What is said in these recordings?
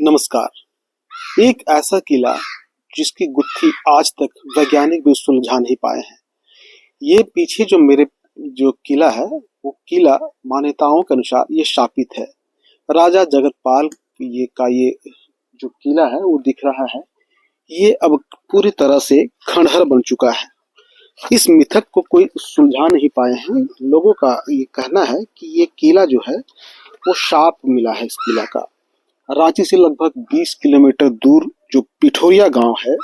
नमस्कार। एक ऐसा किला जिसकी गुत्थी आज तक वैज्ञानिक भी सुलझा नहीं पाए हैं। ये पीछे जो किला है वो किला मान्यताओं के अनुसार ये शापित है। राजा जगतपाल ये जो किला है वो दिख रहा है, ये अब पूरी तरह से खंडहर बन चुका है। इस मिथक को कोई सुलझा नहीं पाए हैं। लोगों का ये कहना है कि ये किला जो है वो शाप मिला है। इस किला का रांची से लगभग 20 किलोमीटर दूर जो पिठोरिया गांव है,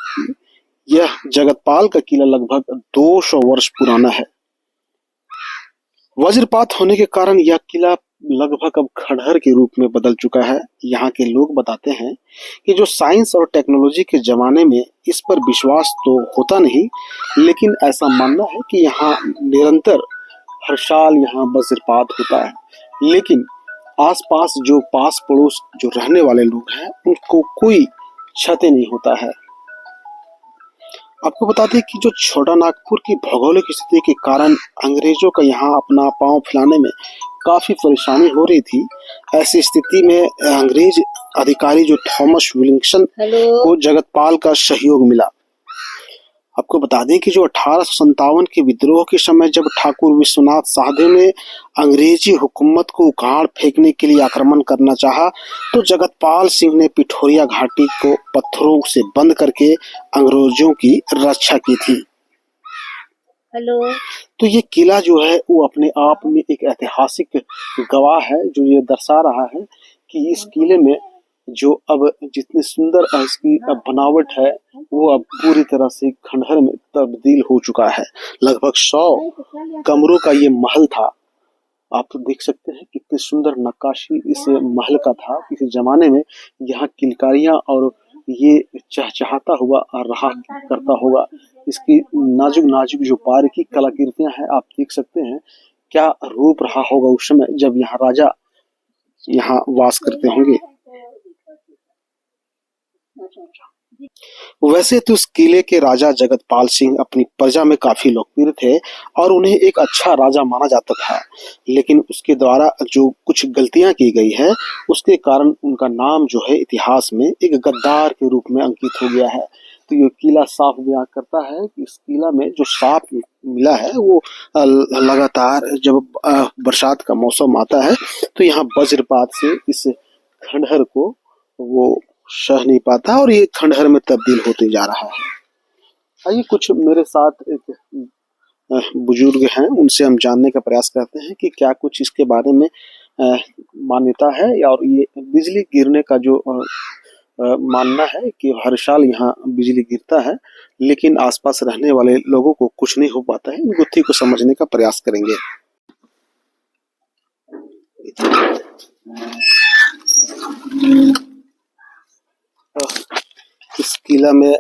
यह जगतपाल का किला लगभग 200 वर्ष पुराना है। वज्रपात होने के कारण यह किला लगभग अब खंडहर के रूप में बदल चुका है। यहाँ के लोग बताते हैं कि जो साइंस और टेक्नोलॉजी के जमाने में इस पर विश्वास तो होता नहीं, लेकिन ऐसा मानना है कि यहाँ निरंतर हर साल यहाँ वज्रपात होता है। लेकिन आसपास जो पास पड़ोस जो रहने वाले लोग हैं उनको कोई क्षति नहीं होता है। आपको बता दें कि जो छोटा नागपुर की भौगोलिक स्थिति के कारण अंग्रेजों का यहाँ अपना पांव फैलाने में काफी परेशानी हो रही थी। ऐसी स्थिति में अंग्रेज अधिकारी जो थॉमस विलिंगसन को जगतपाल का सहयोग मिला। आपको बता दें कि जो 1857 के विद्रोह के समय जब ठाकुर विश्वनाथ साहदेव ने अंग्रेजी हुकूमत को उखाड़ फेंकने के लिए आक्रमण करना चाहा, तो जगतपाल सिंह ने पिठोरिया घाटी को पत्थरों से बंद करके अंग्रेजों की रक्षा की थी। तो ये किला जो है वो अपने आप में एक ऐतिहासिक गवाह है, जो ये दर्शा रहा है कि इस किले में जो अब जितनी सुंदर इसकी बनावट है वो अब पूरी तरह से खंडहर में तब्दील हो चुका है। लगभग 100 कमरों का ये महल था। आप तो देख सकते हैं कितनी सुंदर नक्काशी इस महल का था। किसी जमाने में यहाँ किलकारियां और ये चहचहाता हुआ रहा करता होगा। इसकी नाजुक नाजुक जो बारीकी कलाकृतियां हैं, आप देख सकते हैं क्या रूप रहा होगा उस समय जब यहाँ राजा यहाँ वास करते होंगे। वैसे तो इस किले के राजा जगतपाल सिंह अपनी प्रजा में काफी लोकप्रिय थे और उन्हें एक अच्छा राजा माना जाता था, लेकिन उसके द्वारा जो कुछ गलतियां की गई है उसके कारण उनका नाम जो है इतिहास में एक गद्दार के रूप में अंकित हो गया है। तो ये किला साफ बयान करता है कि इस किला में जो साफ मिला है वो लगातार जब बरसात का मौसम आता है तो यहाँ वज्रपात से इस खंडहर को वो सह नहीं पाता और ये खंडहर में तब्दील होते जा रहा है। आइए कुछ मेरे साथ एक बुजुर्ग हैं, उनसे हम जानने का प्रयास करते हैं कि क्या कुछ इसके बारे में मान्यता है। और ये बिजली गिरने का जो मानना है कि हर साल यहाँ बिजली गिरता है, लेकिन आसपास रहने वाले लोगों को कुछ नहीं हो पाता है। इन गुत्थी को समझने का प्रयास करेंगे। इस किला में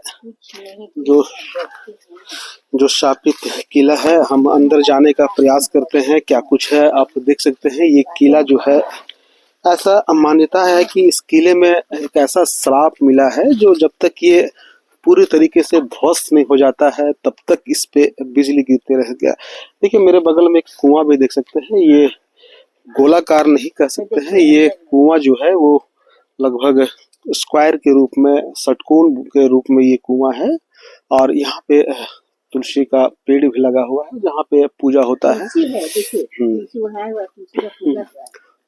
जो शापित किला है, हम अंदर जाने का प्रयास करते हैं क्या कुछ है। आप देख सकते हैं ये किला जो है, ऐसा मान्यता है कि इस किले में एक ऐसा श्राप मिला है जो जब तक ये पूरी तरीके से ध्वस्त नहीं हो जाता है तब तक इस पे बिजली गिरते रह गया। देखिए मेरे बगल में एक कुआं भी देख सकते हैं। ये गोलाकार नहीं कह सकते हैं, ये कुआं जो है वो लगभग स्क्वायर के रूप में, षटकोण के रूप में ये कुआं है। और यहाँ पे तुलसी का पेड़ भी लगा हुआ है जहाँ पे पूजा होता है।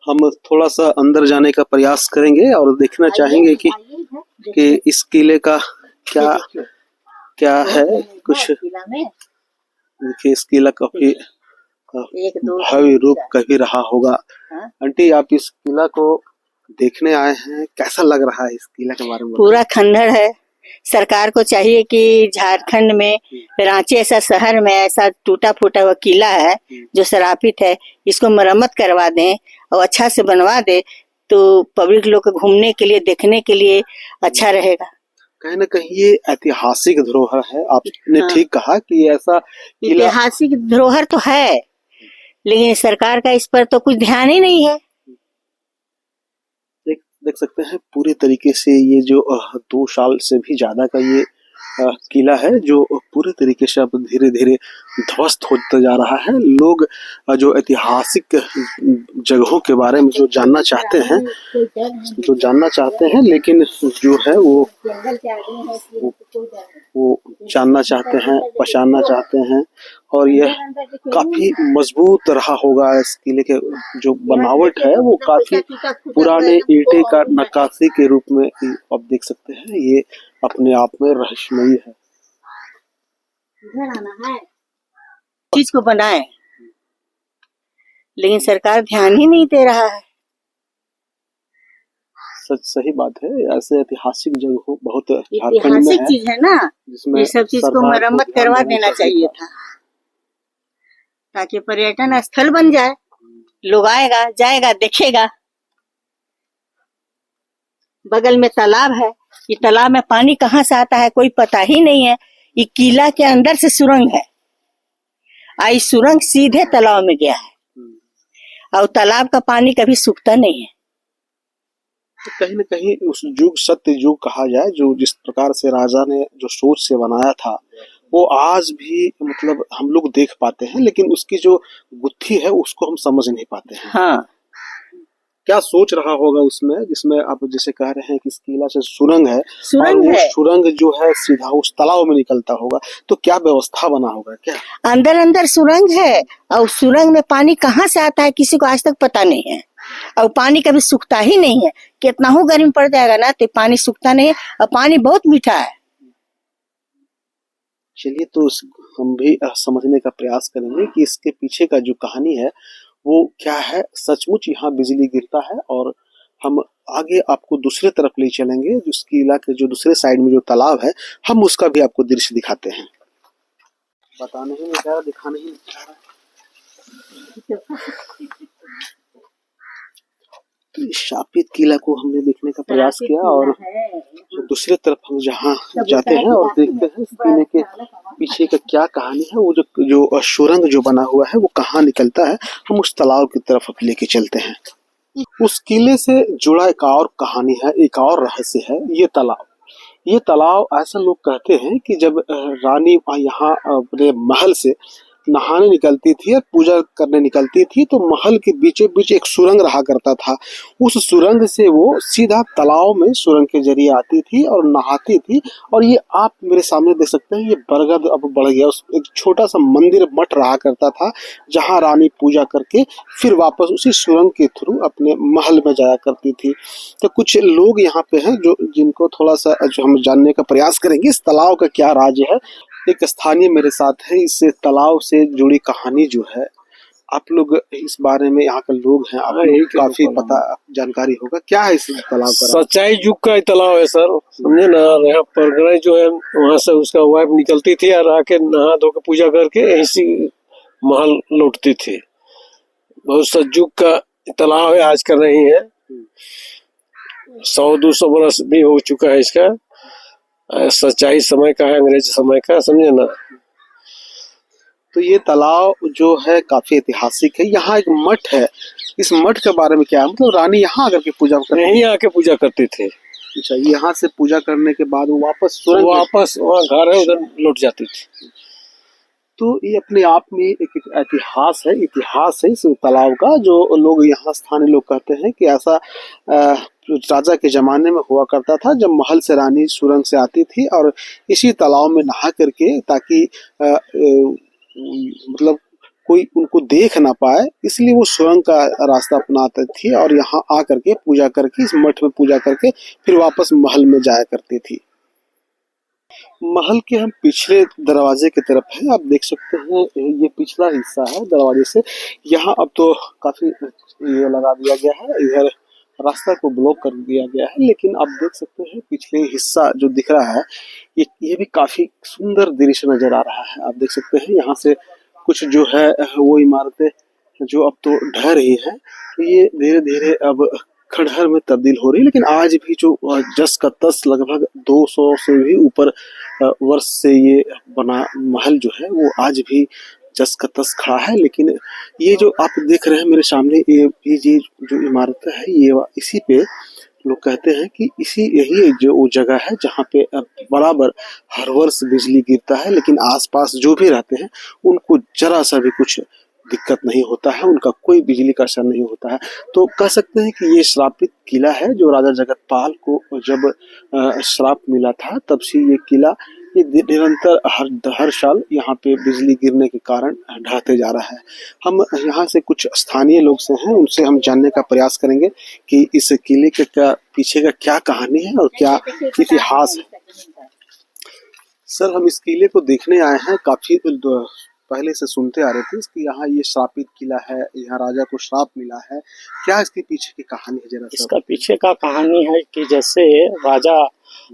हम थोड़ा सा अंदर जाने का प्रयास करेंगे और देखना चाहेंगे कि इस किले का क्या क्या है कुछ। देखिए इस किला काफी भव्य रूप कभी रहा होगा। आंटी आप इस किला को देखने आए हैं, कैसा लग रहा है इस किला के बारे में? पूरा खंडहर है। सरकार को चाहिए कि झारखंड में, रांची ऐसा शहर में ऐसा टूटा फूटा हुआ किला है जो शरापित है, इसको मरम्मत करवा दें और अच्छा से बनवा दे तो पब्लिक लोग को घूमने के लिए, देखने के लिए अच्छा रहेगा। कहीं ना कहीं ये ऐतिहासिक धरोहर है। आपने ठीक कहा कि ऐसा ऐतिहासिक धरोहर तो है, लेकिन सरकार का इस पर तो कुछ ध्यान ही नहीं है। देख सकते हैं पूरी तरीके से ये जो 2 साल से भी ज्यादा का ये किला है जो पूरे तरीके से अब धीरे धीरे ध्वस्त होता जा रहा है। लोग जो ऐतिहासिक जगहों के बारे में जो जानना चाहते हैं लेकिन जो है वो जानना चाहते हैं, पहचानना चाहते हैं। और यह काफी मजबूत रहा होगा। इस किले के जो बनावट है वो काफी पुराने ईंटे का नक्काशी के रूप में आप देख सकते हैं। ये अपने आप में रहस्यमयी है। चीज को बनाए लेकिन सरकार ध्यान ही नहीं दे रहा है। सही बात है। ऐसे ऐतिहासिक जगह बहुत ऐतिहासिक चीज है ना, ये सब चीज को मरम्मत करवा देना चाहिए था ताकि पर्यटन स्थल बन जाए। लोग आएगा, जाएगा, देखेगा। बगल में तालाब है, ये तालाब में पानी कहाँ से आता है कोई पता ही नहीं है। ये किला के अंदर से सुरंग है, आई सुरंग सीधे तालाब में गया है और तालाब का पानी कभी सूखता नहीं है। तो कहीं न कहीं उस युग सत्य युग कहा जाए, जो जिस प्रकार से राजा ने जो सोच से बनाया था वो आज भी मतलब हम लोग देख पाते हैं, लेकिन उसकी जो गुत्थी है उसको हम समझ नहीं पाते हैं। हाँ, क्या सोच रहा होगा उसमें, जिसमें आप जैसे कह रहे हैं कि इस किला से सुरंग है और वो सुरंग जो है सीधा उस तालाब में निकलता होगा, तो क्या व्यवस्था बना होगा? क्या अंदर अंदर सुरंग है और सुरंग में पानी कहाँ से आता है किसी को आज तक पता नहीं है। और पानी कभी सूखता ही नहीं है। कितना हो गर्मी पड़ जाएगा ना तो पानी सूखता नहीं है और पानी बहुत मीठा है। चलिए, तो हम भी समझने का प्रयास करेंगे कि इसके पीछे का जो कहानी है वो क्या है। सचमुच यहाँ बिजली गिरता है और हम आगे आपको दूसरे तरफ ले चलेंगे। उस किला के जो दूसरे साइड में जो तालाब है, हम उसका भी आपको दृश्य दिखाते हैं। बताने ही नहीं चाह रहा, दिखाने ही नहीं चाह रहा। तो इस शापित किला को हमने देखने का प्रयास किया और दूसरे तरफ हम जहाँ जाते हैं और देखते हैं इस किले के पीछे का क्या कहानी है। वो जो सुरंग जो बना हुआ है वो कहाँ निकलता है, हम उस तालाब की तरफ अब लेके चलते हैं। उस किले से जुड़ा एक और कहानी है, एक और रहस्य है। ये तालाब ऐसा लोग कहते हैं कि जब रानी यहाँ अपने महल से नहाने निकलती थी और पूजा करने निकलती थी तो महल के बीचों बीच एक सुरंग रहा करता था। उस सुरंग से वो सीधा तालाब में सुरंग के जरिए आती थी और नहाती थी। और ये आप मेरे सामने देख सकते हैं, ये बरगद अब बढ़ गया। उस एक छोटा सा मंदिर मठ रहा करता था जहाँ रानी पूजा करके फिर वापस उसी सुरंग के थ्रू अपने महल में जाया करती थी। तो कुछ लोग यहाँ पे हैं जो जिनको थोड़ा सा जो हम जानने का प्रयास करेंगे इस तालाब का क्या राज है। एक स्थानीय मेरे साथ है, इस तालाब से जुड़ी कहानी जो है आप लोग इस बारे में यहाँ के लोग हैं, आपको काफी पता जानकारी होगा। क्या है इस तालाब का? सच्चाई युग का तालाब है सर, समझे ना। यहाँ परगना जो है वहाँ से उसका वाइफ निकलती थी और आके नहा धो के पूजा करके ऐसी महल लौटती थी। बहुत सतयुग का तालाब है, आज का नहीं है। 100-200 बरस भी हो चुका है इसका। सच्चाई समय का है, अंग्रेज समय का, समझे ना। तो ये तालाब जो है काफी ऐतिहासिक है। यहाँ एक मठ है, इस मठ के बारे में क्या है? मतलब रानी यहाँ आकर के पूजा करती, यहीं आके पूजा करती थी। अच्छा, यहाँ से पूजा करने के बाद वो वापस वहाँ घर है उधर लौट जाती थी। तो ये अपने आप में एक इतिहास है इस तालाब का, जो लोग यहाँ स्थानीय लोग कहते हैं कि ऐसा राजा के जमाने में हुआ करता था जब महल से रानी सुरंग से आती थी और इसी तालाब में नहा करके ताकि मतलब कोई उनको देख ना पाए, इसलिए वो सुरंग का रास्ता अपनाती थी और यहाँ आ करके पूजा करके इस मठ में पूजा करके फिर वापस महल में जाया करती थी। महल के हम पिछले दरवाजे की तरफ है, आप देख सकते हैं ये पिछला हिस्सा है दरवाजे से। यहाँ अब तो काफी ये लगा दिया गया है, इधर रास्ता को ब्लॉक कर दिया गया है, लेकिन आप देख सकते हैं पिछले हिस्सा जो दिख रहा है ये भी काफी सुंदर दृश्य नजर आ रहा है। आप देख सकते हैं यहाँ से कुछ जो है वो इमारतें जो अब तो ढह रही है, तो ये धीरे धीरे अब खंडहर में तब्दील हो रही है। लेकिन आज भी जो जस का तस लगभग 200 से भी ऊपर वर्ष से ये बना महल जो है वो आज भी जस का तस खड़ा है। लेकिन ये जो आप देख रहे हैं मेरे सामने ये जो इमारत है ये इसी पे लोग कहते हैं कि यही जो वो जगह है जहाँ पे बराबर हर वर्ष बिजली गिरता है, लेकिन आसपास जो भी रहते हैं उनको जरा सा भी कुछ दिक्कत नहीं होता है, उनका कोई बिजली का असर नहीं होता है। तो कह सकते हैं कि ये श्रापित किला है जो राजा जगतपाल को जब श्राप मिला था तब से ये किला ये निरंतर हर साल यहाँ पे बिजली गिरने के कारण ढहते जा रहा है। हम यहाँ से कुछ स्थानीय लोग से हैं, उनसे हम जानने का प्रयास करेंगे कि इस किले के पीछे का क्या कहानी है और क्या इतिहास है। सर, हम इस किले को देखने आए हैं, काफी पहले से सुनते आ रहे थे कि यहाँ ये श्रापित किला है, यहाँ राजा को श्राप मिला है। क्या इसके पीछे की कहानी है जरा? इसका पीछे का कहानी है कि जैसे राजा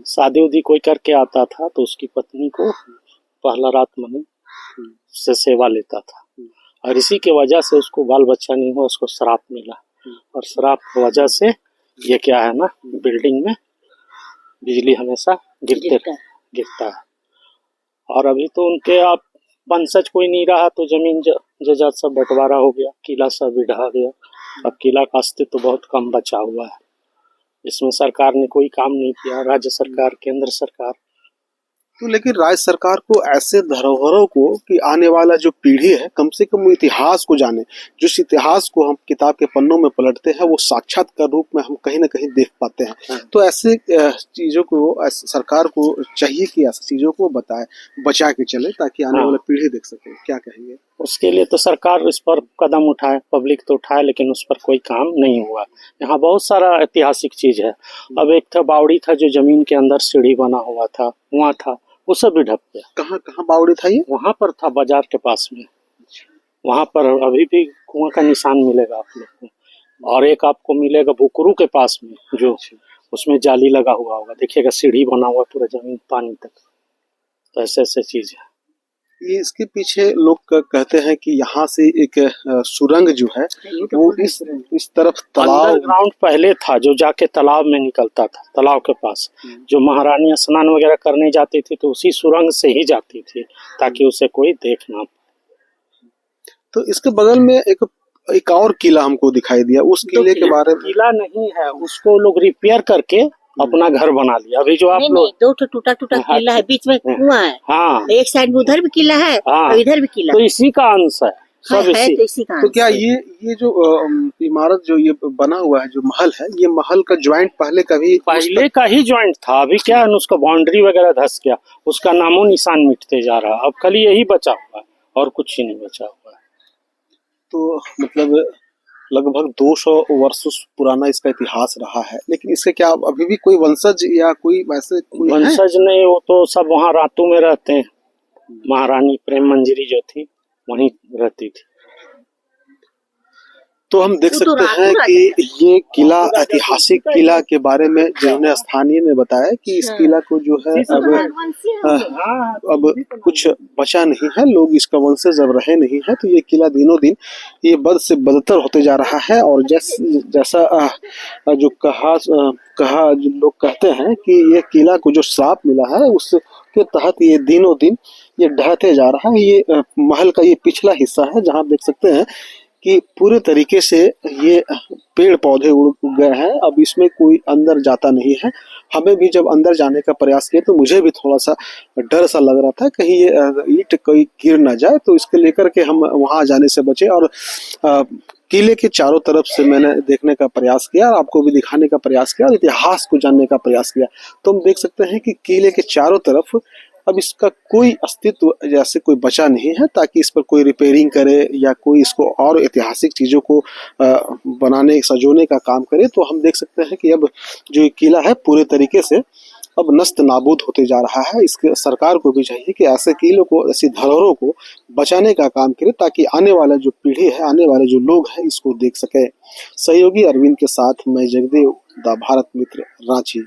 शादी उदी कोई करके आता था तो उसकी पत्नी को पहला रात में से सेवा लेता था, और इसी के वजह से उसको बाल बच्चा नहीं हुआ, उसको श्राप मिला। और श्राप की वजह से ये क्या है ना, बिल्डिंग में बिजली हमेशा गिरता है। और अभी तो उनके आप वंशज कोई नहीं रहा तो जमीन जजात सब बंटवारा हो गया, किला सब भी ढहा गया। अब किला का अस्तित्व तो बहुत कम बचा हुआ है। इसमें सरकार ने कोई काम नहीं किया, राज्य सरकार, केंद्र सरकार। तो लेकिन राज्य सरकार को ऐसे धरोहरों को कि आने वाला जो पीढ़ी है कम से कम इतिहास को जाने, जिस इतिहास को हम किताब के पन्नों में पलटते हैं वो साक्षात्कार रूप में हम कहीं ना कहीं देख पाते हैं। तो ऐसे चीजों को सरकार को चाहिए कि ऐसी चीजों को बचा के चले ताकि आने वाला पीढ़ी देख सके। क्या कहेंगे? उसके लिए तो सरकार इस पर कदम उठाए, पब्लिक तो उठाए, लेकिन उस पर कोई काम नहीं हुआ। यहाँ बहुत सारा ऐतिहासिक चीज है। अब एक था बावड़ी था जो जमीन के अंदर सीढ़ी बना हुआ था, वहाँ था, वो सब भी ढक गया। कहाँ बावड़ी था ये? वहाँ पर था, बाजार के पास में। वहाँ पर अभी भी कुआं का निशान मिलेगा आप लोग को। और एक आपको मिलेगा बुकरू के पास में, जो उसमें जाली लगा हुआ होगा, देखिएगा सीढ़ी बना हुआ पूरा जमीन पानी तक। तो ऐसे चीज है। ये इसके पीछे लोग कहते हैं कि यहाँ से एक सुरंग जो है वो इस तरफ तालाब, अंडरग्राउंड पहले था जो जाके तालाब में निकलता था। तालाब के पास जो महारानी स्नान वगैरह करने जाती थी तो उसी सुरंग से ही जाती थी ताकि उसे कोई देख ना पाए। तो इसके बगल में एक और किला हमको दिखाई दिया, उस किले के बारे में? किला नहीं है, उसको लोग रिपेयर करके अपना घर बना लिया। अभी जो आप लोग दो टूटा किला है, बीच में कुआं है। हाँ, एक साइड में उधर भी किला है और इधर भी किला, तो इसी का अंश है सब इसी। तो क्या ये जो इमारत जो ये बना हुआ है, जो महल है, ये महल का ज्वाइंट पहले का ही ज्वाइंट था। अभी क्या है, उसका बाउंड्री वगैरह धस गया, उसका नामो निशान मिटते जा रहा। अब खाली यही बचा हुआ है और कुछ ही नहीं बचा हुआ है। तो मतलब लगभग 200 वर्षों पुराना इसका इतिहास रहा है, लेकिन इसके क्या अभी भी कोई वंशज या कोई वैसे वंशज नहीं, वो तो सब वहाँ रातों में रहते हैं। महारानी प्रेम मंजरी जो थी वहीं रहती थी। तो हम देख सकते हैं कि ये किला, ऐतिहासिक किला के बारे में जिन्होंने स्थानीय ने बताया कि इस किला को जो है अब कुछ बचा नहीं है, लोग इसका वंशज अब रहे नहीं है। तो ये किला दिनों दिन ये बद से बदतर होते जा रहा है। और जैसा जो कहा जो लोग कहते हैं कि ये किला को जो श्राप मिला है उसके तहत ये दिनों दिन ये ढहते जा रहा है। ये महल का ये पिछला हिस्सा है जहाँ आप देख सकते हैं कि पूरे तरीके से ये पेड़ पौधे उड़ गए हैं। अब इसमें कोई अंदर जाता नहीं है। हमें भी जब अंदर जाने का प्रयास किया तो मुझे भी थोड़ा सा डर सा लग रहा था कहीं ये ईंट कोई गिर ना जाए, तो इसके लेकर के हम वहां जाने से बचे। और किले के चारों तरफ से मैंने देखने का प्रयास किया और आपको भी दिखाने का प्रयास किया और इतिहास को जानने का प्रयास किया। तो हम देख सकते हैं कि किले के चारों तरफ अब इसका कोई अस्तित्व जैसे कोई बचा नहीं है, ताकि इस पर कोई रिपेयरिंग करे या कोई इसको और ऐतिहासिक चीजों को बनाने सजोने का काम करे। तो हम देख सकते हैं कि अब जो किला है पूरे तरीके से अब नस्त नाबूद होते जा रहा है। इसके सरकार को भी चाहिए कि ऐसे किलों को, ऐसी धरोहरों को बचाने का काम करे ताकि आने वाला जो पीढ़ी है, आने वाले जो लोग हैं इसको देख सके। सहयोगी अरविंद के साथ मैं जगदेव, द भारत मित्र, रांची।